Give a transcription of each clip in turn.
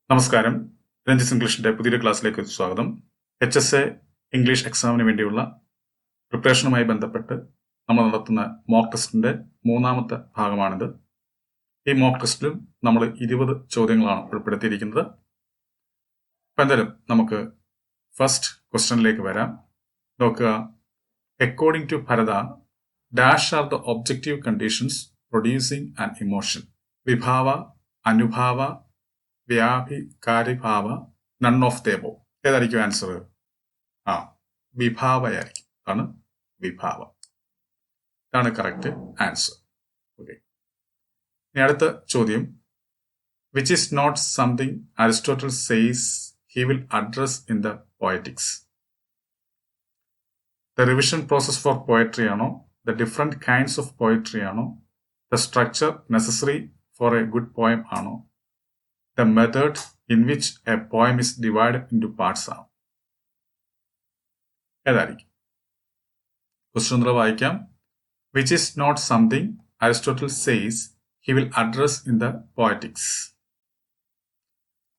നമസ്കാരം. രഞ്ജിത്ത് ഇംഗ്ലീഷിന്റെ പുതിയൊരു ക്ലാസ്സിലേക്ക് സ്വാഗതം. HSA ഇംഗ്ലീഷ് എക്സാമിന് വേണ്ടിയുള്ള പ്രിപ്പറേഷനുമായി ബന്ധപ്പെട്ട് നമ്മൾ നടത്തുന്ന മോക്ക് ടെസ്റ്റിന്റെ മൂന്നാമത്തെ ഭാഗമാണിത്. ഈ മോക്ക് ടെസ്റ്റിലും നമ്മൾ 20 ചോദ്യങ്ങളാണ് ഉൾപ്പെടുത്തിയിരിക്കുന്നത്. അപ്പം എന്തായാലും നമുക്ക് ഫസ്റ്റ് ക്വസ്റ്റ്യനിലേക്ക് വരാം. നോക്കുക. According to Bharata, dash are the objective conditions producing an emotion. Vibhava, anubhava, vyabhicharibhava, none of the above. ഏതായിരിക്കും ആൻസർ? വിഭാവയായിരിക്കും. ആണ് വിഭാവ. ഇതാണ് കറക്റ്റ് ആൻസർ. ഓക്കെ. ഇനി അടുത്ത ചോദ്യം. Which is not something Aristotle says he will address in the Poetics. The revision process for poetry ആണോ, the different kinds of poetry ആണോ, the structure necessary for a good poem ആണോ, the method in which a poem is divided into parts ആണ്? ഏതായിരിക്കും? Question ഒന്ന് വായിക്കാം. Which is not something Aristotle says he will address in the poetics.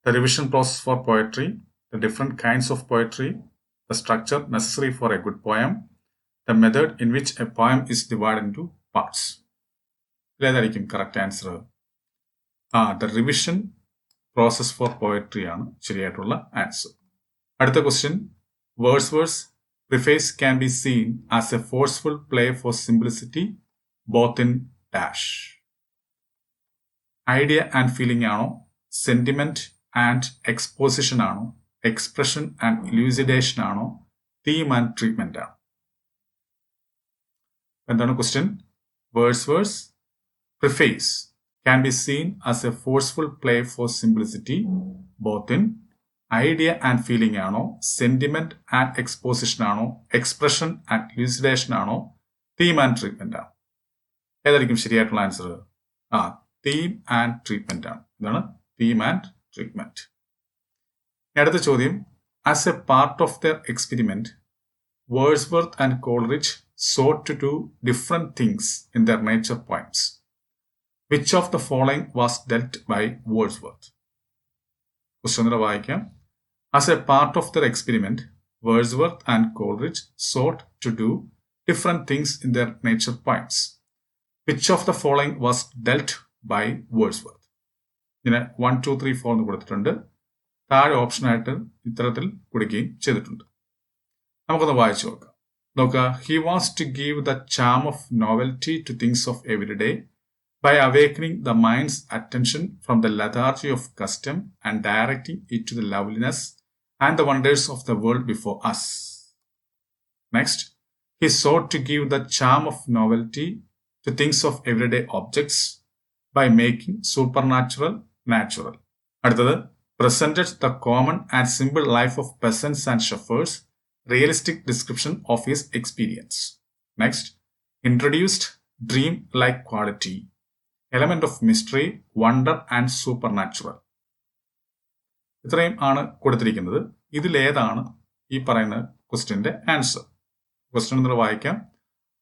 The revision process for poetry, the different kinds of poetry, the structure necessary for a good poem, the method in which a poem is divided into parts. ഏതായിരിക്കും correct answer? the revision process for poetry ആണ് ശരിയായിട്ടുള്ള answer. അടുത്ത question. Verse preface can be seen as a forceful play for simplicity both in dash. Idea and feeling ആണോ, sentiment and exposition ആണോ, expression and elucidation ആണോ, theme and treatment ആണോ? എന്താണ് question? Verse preface can be seen as a forceful play for simplicity both in idea and feeling ആണോ, sentiment and exposition ആണോ, expression and elucidation ആണോ, theme and treatment ആണോ? ഏതായിരിക്കും ശരിയായിട്ടുള്ള answer? theme and treatment ആണ്. ഇതാണ് theme and treatment. അടുത്ത ചോദ്യം. As a part of their experiment, Wordsworth and Coleridge sought to do different things in their nature poems. Which of the following was dealt by Wordsworth? Question വായിക്കാം. As a part of their experiment, Wordsworth and Coleridge sought to do different things in their nature poems. Which of the following was dealt by Wordsworth? ഇങ്ങനെ 1, 2, 3, 4 എന്ന് കൊടുത്തിട്ടുണ്ട്. താഴെ ഓപ്ഷനായിട്ട് ഇത്തരത്തിൽ കൊടുക്കുകയും ചെയ്തിട്ടുണ്ട്. നമുക്കൊന്ന് വായിച്ചു നോക്കാം. നോക്കുക. He wants to give the charm of novelty to things of everyday by awakening the mind's attention from the lethargy of custom and directing it to the loveliness and the wonders of the world before us. Next, he sought to give the charm of novelty to things of everyday objects by making supernatural natural. അടുത്തത്, presented the common and simple life of peasants and shepherds, realistic description of his experience. Next, introduced dream-like quality, element of mystery, wonder and supernatural. ഇത്രയും ആണ് കൊടുത്തിരിക്കുന്നത്. ഇതിലേതാണ് ഈ പറയുന്ന ക്വസ്റ്റ്യന്റെ answer? Question ഒന്ന് വായിക്കാം.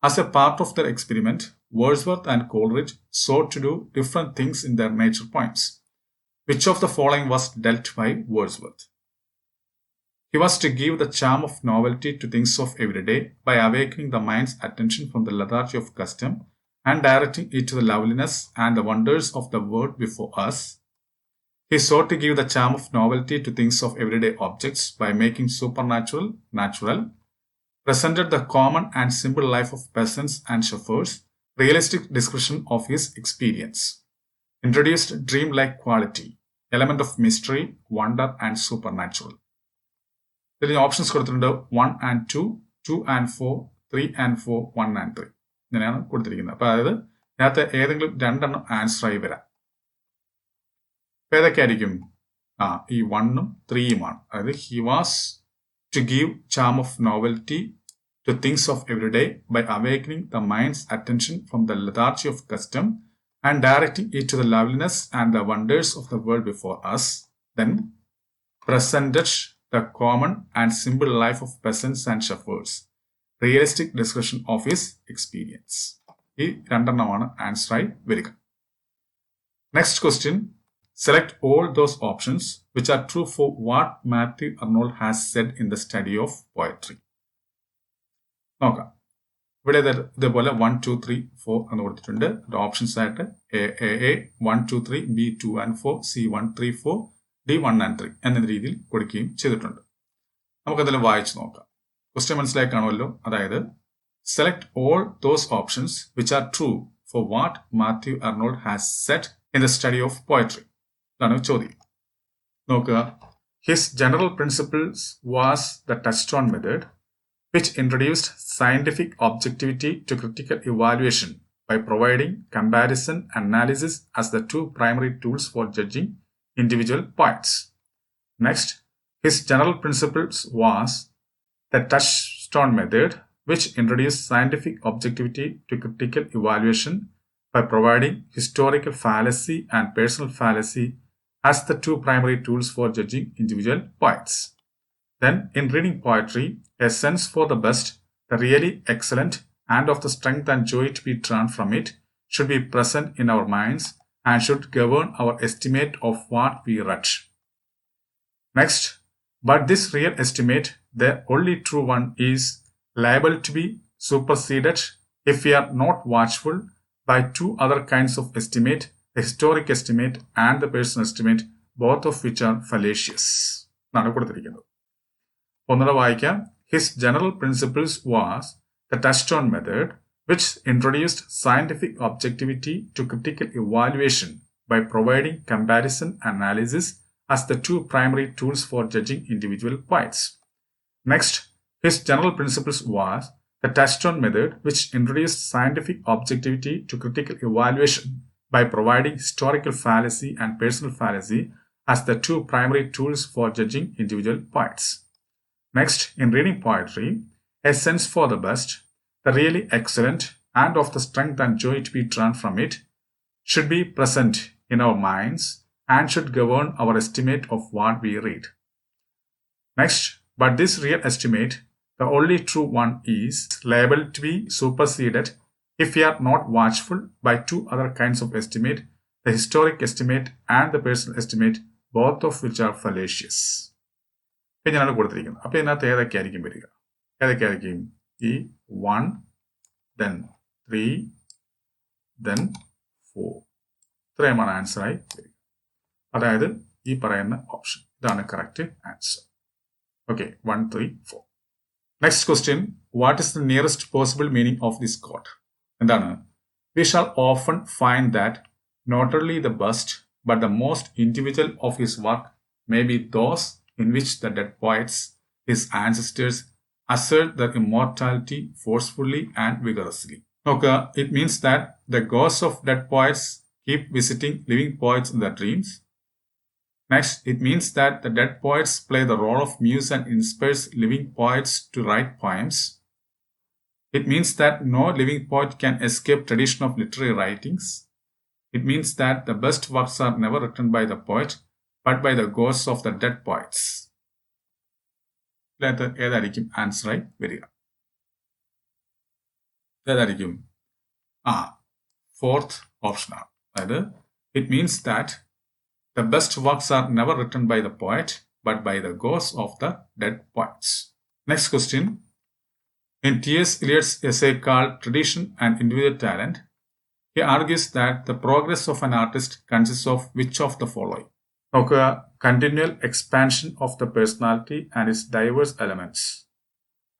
As a part of their experiment, Wordsworth and Coleridge sought to do different things in their nature poems. Which of the following was dealt by Wordsworth? He was to give the charm of novelty to things of everyday by awakening the mind's attention from the lethargy of custom and directing it to the loveliness and the wonders of the world before us. He sought to give the charm of novelty to things of everyday objects by making supernatural natural, presented the common and simple life of peasants and shepherds, realistic description of his experience, introduced dream-like quality, element of mystery, wonder and supernatural. ഇതിൽ options കൊടുത്തിട്ടുണ്ട് 1 and 2, 2 and 4, 3 and 4, 1 and 3. ഇങ്ങനെയാണ് കൊടുത്തിരിക്കുന്നത്. അപ്പൊ അതായത് ഇതിനകത്ത് ഏതെങ്കിലും രണ്ടെണ്ണം answer ആയി വരാം. ഏതൊക്കെ ആയിരിക്കും? ഈ 1ഉം 3യുമാണ്. അതായത് he was to give charm of novelty to things of everyday by awakening the mind's attention from the lethargy of custom and directing it to the loveliness and the wonders of the world before us. Then presented the common and simple life of peasants and shepherds, realistic description of his experience. ഈ രണ്ടെണ്ണമാണ് ആൻസറായി വരിക. Next question. select all those options which are true for what Matthew Arnold has said in the study of poetry. നോക്കാം. ഇവിടെ ഇതേപോലെ 1 2 3 4 എന്ന് കൊടുത്തിട്ടുണ്ട്. Options ആയിട്ട് A 1 2 3 B 2 and 4 C 1 3 4 D 1 and 3 എന്ന രീതിയിൽ കൊടുക്കുകയും ചെയ്തിട്ടുണ്ട്. നമുക്കതെല്ലാം വായിച്ചു നോക്കാം. ക്വസ്റ്റ്യൻ മനസ്സിലായി കാണുമല്ലോ. അതായത് select all those options which are true for what Matthew Arnold has set in the study of poetry. ഇതാണ് ചോദ്യം. നോക്കുക. His general principles was the touchstone method which introduced scientific objectivity to critical evaluation by providing comparison and analysis as the two primary tools for judging individual poets. Next, his general principles was the touchstone method, which introduced scientific objectivity to critical evaluation by providing historical fallacy and personal fallacy as the two primary tools for judging individual poets. Then, in reading poetry, a sense for the best, the really excellent, and of the strength and joy to be drawn from it should be present in our minds and should govern our estimate of what we read. Next, but this real estimate, the only true one, is liable to be superseded if we are not watchful by two other kinds of estimate, the historic estimate and the personal estimate, both of which are fallacious. ഒന്നുകൂടെ വായിക്കാം. His general principles was the touchstone method, which introduced scientific objectivity to critical evaluation by providing comparison and analysis as the two primary tools for judging individual poets. Next, his general principles was the touchstone method, which introduced scientific objectivity to critical evaluation by providing historical fallacy and personal fallacy as the two primary tools for judging individual poets. Next, in reading poetry, a sense for the best, the really excellent, and of the strength and joy to be drawn from it should be present in our minds and should govern our estimate of what we read. Next, but this real estimate, the only true one, is liable to be superseded if we are not watchful by two other kinds of estimate, the historic estimate and the personal estimate, both of which are fallacious. ഞാനാണ് കൊടുത്തിരിക്കുന്നത്. അപ്പോൾ ഇതിനകത്ത് ഏതൊക്കെയായിരിക്കും വരിക? ഏതൊക്കെയായിരിക്കും? ഈ 1 then 3 then 4 ഇത്രയുമാണ് ആൻസറായി വരിക. അതായത് ഈ പറയുന്ന ഓപ്ഷൻ ഇതാണ് correct answer. Okay, 1 3 4. Next question. What is the nearest possible meaning of this quote? എന്താണ്? We shall often find that not only the best but the most individual of his work may be those in which the dead poets, his ancestors, assert their immortality forcefully and vigorously. Okay, it means that the ghosts of dead poets keep visiting living poets in their dreams. Next, it means that the dead poets play the role of muse and inspires living poets to write poems. It means that no living poet can escape tradition of literary writings. It means that the best works are never written by the poet, but by the ghosts of the dead poets. ഏതായിരിക്കും ആൻസറായി വരിക? ഏതായിരിക്കും? Fourth ഓപ്ഷനാണ്. അതായത് it means that the best works are never written by the poet but by the ghost of the dead poets. Next question. In T.S. Eliot's essay called Tradition and Individual Talent, he argues that the progress of an artist consists of which of the following? നോക്കുക. Continual expansion of the personality and its diverse elements.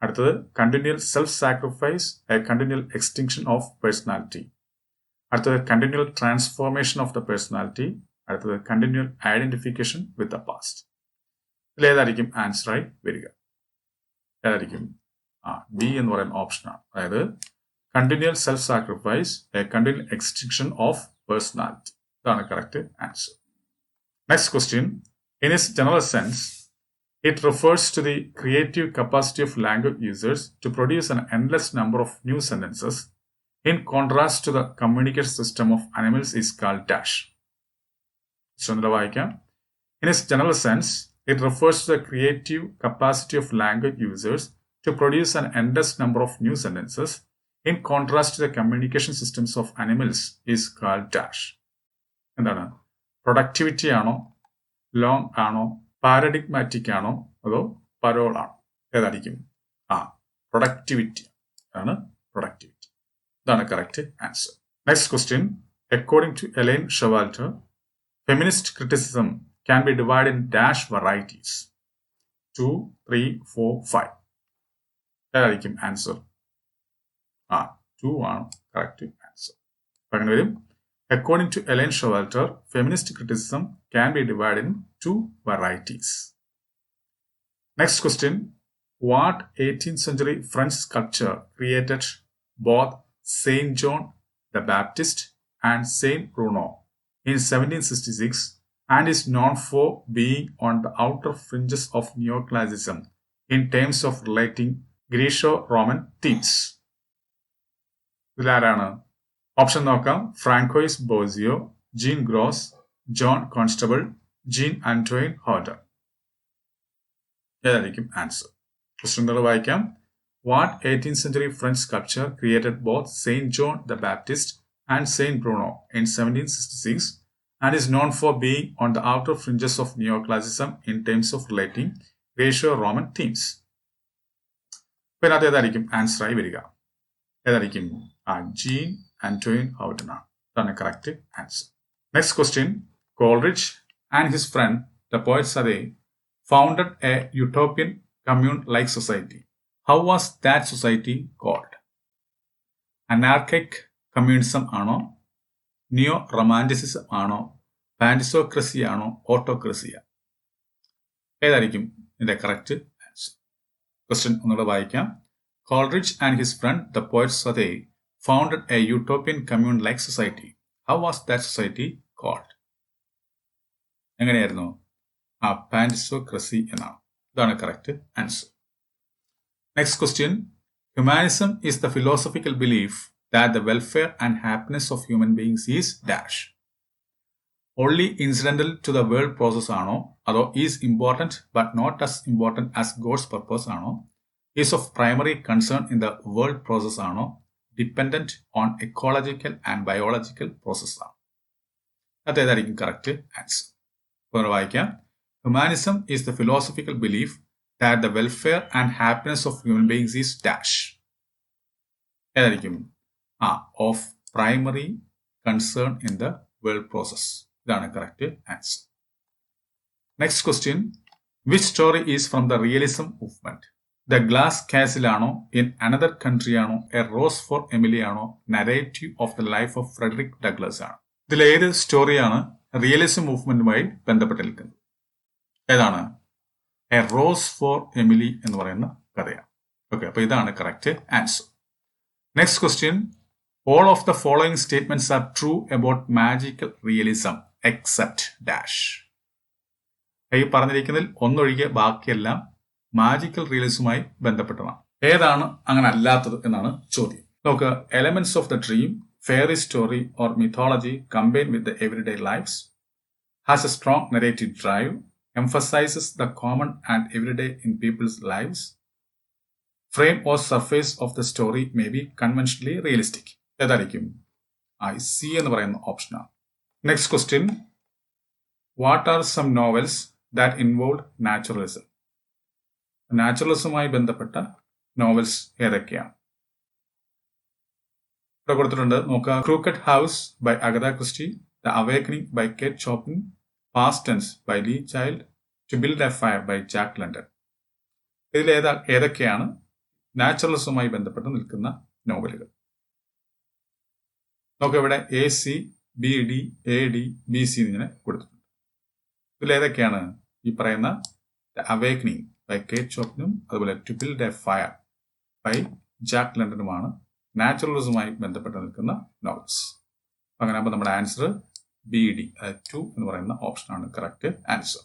അടുത്തത് continual self sacrifice, a continual extinction of personality. അടുത്തത് continual transformation of the personality. അടുത്തത് continual identification with the past. ഇതിലേതായിരിക്കും ആൻസറായി വരിക? ഏതായിരിക്കും? B എന്ന് പറയുന്ന ഓപ്ഷനാണ്. അതായത് continual self sacrifice, a continual extinction of personality. ഇതാണ് correct answer. Next question. In its general sense, it refers to the creative capacity of language users to produce an endless number of new sentences. In contrast to the communication system of animals is called dash. In its general sense, it refers to the creative capacity of language users to produce an endless number of new sentences. In contrast to the communication systems of animals is called dash. എന്താണ്? Productivity ആണോ, long ആണോ, പാരഡിഗ്മാറ്റിക് ആണോ, അതോ parole ആണോ? ഏതായിരിക്കും? Productivity ആണ്. Productivity. ഇതാണ് correct answer. Next question. According to Elaine Showalter, feminist criticism can be divided in dash varieties. 2, 3, 4, 5. ഏതായിരിക്കും ആൻസർ? 2 ആണ് കറക്റ്റ് ആൻസർ. അങ്ങനെ വരും. According to Ellen Showalter, feminist criticism can be divided in 2 varieties. Next question. What 18th century French sculpture created both Saint John the Baptist and Saint Bruno in 1766 and is known for being on the outer fringes of neoclassicism in terms of relating Greco-Roman themes? ഇതിലാരാണ്? Option നോക്കാം. Francois Bosio, Jean Gros, John Constable, Jean Antoine ഹോർഡർ. ഏതായിരിക്കും answer? Question വായിക്കാം. What 18th century French sculpture created both Saint John the Baptist and Saint Bruno in 1766 and is known for being on the outer fringes of neoclassicism in terms of relating Greco-Roman themes? ഇതിനകത്ത് ഏതായിരിക്കും answer ആയി വരിക? ഏതായിരിക്കും? Gene Antoine ഹോർഡർ ആണ്. ഇതാണ് correct answer. Next question. Coleridge and his friend the poet Southey founded a utopian commune-like society. How was that society called? Anarchic communism ആണോ, നിയോ romanticism ആണോ, പാൻറ്റിസോക്രസി ആണോ, ഓട്ടോക്രസിയ? ഏതായിരിക്കും ഇതിന്റെ കറക്റ്റ് ആൻസർ? ക്വസ്റ്റ്യൻ ഒന്നുകൂടെ വായിക്കാം. Coleridge and his friend the poet Sade founded a utopian commune-like society. How was that society called? എങ്ങനെയായിരുന്നു? Pantisocracy എന്നാണ്. ഇതാണ് correct answer. Next question. Humanism is the philosophical belief that the welfare and happiness of human beings is dash. Only incidental to the world process ആണോ, അതോ is important but not as important as God's purpose ആണോ, is of primary concern in the world process ആണോ, dependent on ecological and biological process ആണോ? അതേതായിരിക്കും correct answer? ഇപ്പോൾ വായിക്കാം. Humanism is the philosophical belief that the welfare and happiness of human beings is dash. ഏതായിരിക്കും? Of primary concern in the world process. ഇതാണ് correct answer. Next question. Which story is from the realism movement? The glass castle ആണോ, in another country ആണോ, a rose for Emily ആണോ, narrative of the life of Frederick Douglass ആണ്? ഇതിലേത് സ്റ്റോറിയാണ് realism മൂവ്മെന്റുമായി ബന്ധപ്പെട്ട് നിൽക്കുന്നത്? ഏതാണ്? എ റോസ് ഫോർ എമിലി എന്ന് പറയുന്ന കഥയാണ്. ഓക്കെ, അപ്പൊ ഇതാണ് correct answer. Next question. All of the following statements are true about magical realism except dash. ഈ പറഞ്ഞിരിക്കുന്നതിൽ ഒന്നൊഴികെ ബാക്കിയെല്ലാം മാജിക്കൽ റിയലിസവുമായി ബന്ധപ്പെട്ടതാണ്. ഏതാണ് അങ്ങനെ അല്ലാത്തത് എന്നാണ് ചോദ്യം. നോക്കുക. Elements of the dream, fairy story or mythology combine with the everyday lifes, has a strong narrative drive, emphasizes the common and everyday in people's lives, frame or surface of the story may be conventionally realistic. ഏതായിരിക്കും? C എന്ന് പറയുന്ന ഓപ്ഷനാണ്. Next question. What are some novels that involve naturalism? നാച്ചുറലിസവുമായി ബന്ധപ്പെട്ട novels ഏതൊക്കെയാണ്? ഇവിടെ കൊടുത്തിട്ടുണ്ട്. നോക്കുക. Crooked House by Agatha Christie, the Awakening by Kate Chopin, Past Tense by Lee Child, To build a fire by Jack London. ഇതിൽ ഏതൊക്കെയാണ് നാച്ചുറലിസവുമായി ബന്ധപ്പെട്ട് നിൽക്കുന്ന നോവലുകൾ? നോക്കുക. ഇവിടെ A C, B D, A D, B C എന്നിങ്ങനെ കൊടുത്തിട്ടുണ്ട്. ഇതിലേതൊക്കെയാണ് ഈ പറയുന്ന അവേക്കനിങ് ബൈ കേറ്റ് ചോപ്പിനും അതുപോലെ to build a fire by Jack ലണ്ടനുമാണ് നാച്ചുറലിസവുമായി ബന്ധപ്പെട്ട് നിൽക്കുന്ന നോവൽസ്. അങ്ങനെ ആകുമ്പോൾ നമ്മുടെ ആൻസർ ബി ഡി, 2 എന്ന് പറയുന്ന ഓപ്ഷനാണ് correct answer.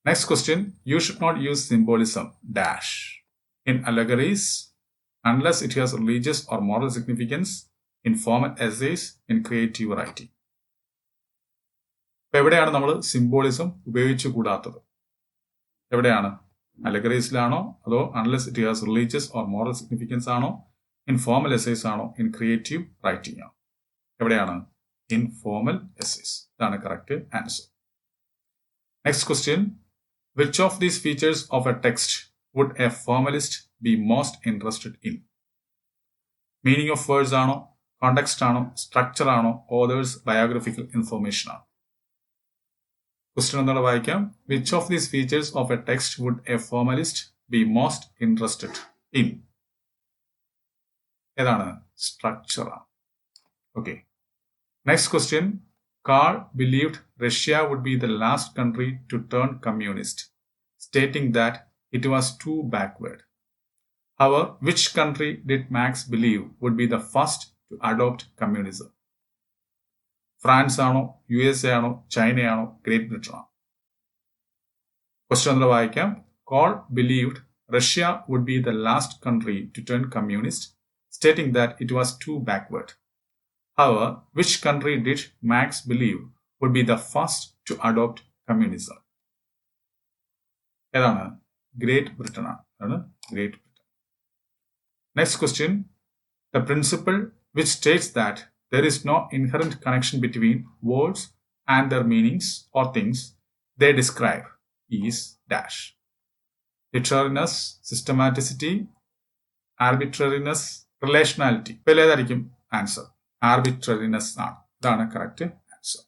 Next question. You should not use symbolism dash in allegories unless it has religious or moral significance, in formal essays, in creative writing. ഇപ്പൊ എവിടെയാണ് നമ്മൾ സിംബോളിസം ഉപയോഗിച്ചു കൂടാത്തത്? എവിടെയാണ്? അലഗറീസിലാണോ, അതോ unless it has religious or moral significance ആണോ, in formal essays ആണോ, in creative writing ആണോ? എവിടെയാണ്? informal essays. That's the correct answer. Next question. Which of these features of a text would a formalist be most interested in? Meaning of words ആണോ, context ആണോ, structure ആണോ, author's biographical information ആണോ? Question ഒന്നുകൂടെ വായിക്കാം. Which of these features of a text would a formalist be most interested in? ഏതാണ്? Structure ആണ്. Okay. Next question. Karl believed Russia would be the last country to turn communist, stating that it was too backward. However, which country did Marx believe would be the first to adopt communism? France ആണോ, USA ആണോ, China ആണോ, Great Britain ആണോ? Question ഒന്ന് വായിക്കാം. Karl believed Russia would be the last country to turn communist, stating that it was too backward. However, which country did Marx believe would be the first to adopt communism? ഏതാണ്? Great Britain ആണ്. Great Britain. Next question. The principle which states that there is no inherent connection between words and their meanings or things they describe is dash. Arbitrariness, systematicity, arbitrariness, relationality. ഇപ്പോൾ ഏതായിരിക്കും answer? Arbitrariness ആണ്. ഇതാണ് correct answer.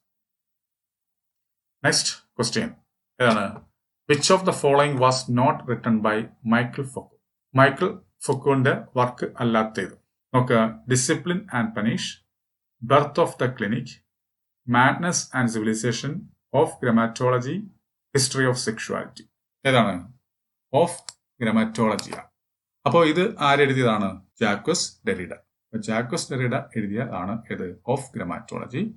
Next question ഏതാണ്? Which of the following was not written by Michel Foucault? Michel ഫൊക്കോന്റെ work അല്ലാത്തത് നോക്കുക. Discipline and Punish, Birth of the Clinic, Madness and Civilisation, Of Grammatology, History of Sexuality. ഏതാണ്? Of ഗ്രാമറ്റോളജിയാണ്. അപ്പോൾ ഇത് ആരെഴുതിയതാണ്? Jacques Derrida. Jacques Derrida എഴുതിയതാണ് ഇത് ഓഫ് ഗ്രാമറ്റോളജി.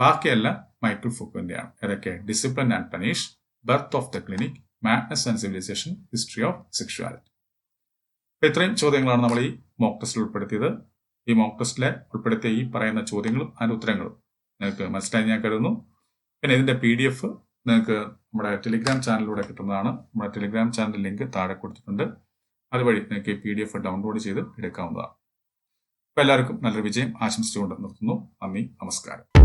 ബാക്കിയെല്ലാം മൈക്കിൾ ഫൊക്കോന്റെയാണ്. ഏതൊക്കെ? Discipline and Punish, Birth of the Clinic, Madness and Civilisation, History of sexuality. ഇത്രയും ചോദ്യങ്ങളാണ് നമ്മൾ ഈ മോക്ക് ടെസ്റ്റിൽ ഉൾപ്പെടുത്തിയത്. ഈ മോക്ക് ടെസ്റ്റിലെ ഉൾപ്പെടുത്തിയ ഈ പറയുന്ന ചോദ്യങ്ങളും അതിന്റെ ഉത്തരങ്ങളും നിങ്ങൾക്ക് മനസ്സിലായി ഞാൻ കരുതുന്നു. പിന്നെ ഇതിന്റെ PDF നിങ്ങൾക്ക് നമ്മുടെ ടെലിഗ്രാം ചാനലിലൂടെ കിട്ടുന്നതാണ്. നമ്മുടെ ടെലിഗ്രാം ചാനൽ ലിങ്ക് താഴെ കൊടുത്തിട്ടുണ്ട്. അതുവഴി നിങ്ങൾക്ക് ഈ PDF ഡൗൺലോഡ് ചെയ്ത് എടുക്കാവുന്നതാണ്. എല്ലാവർക്കും നല്ലൊരു വിജയം ആശംസിച്ചുകൊണ്ട് നിർത്തുന്നു. നന്ദി, നമസ്കാരം.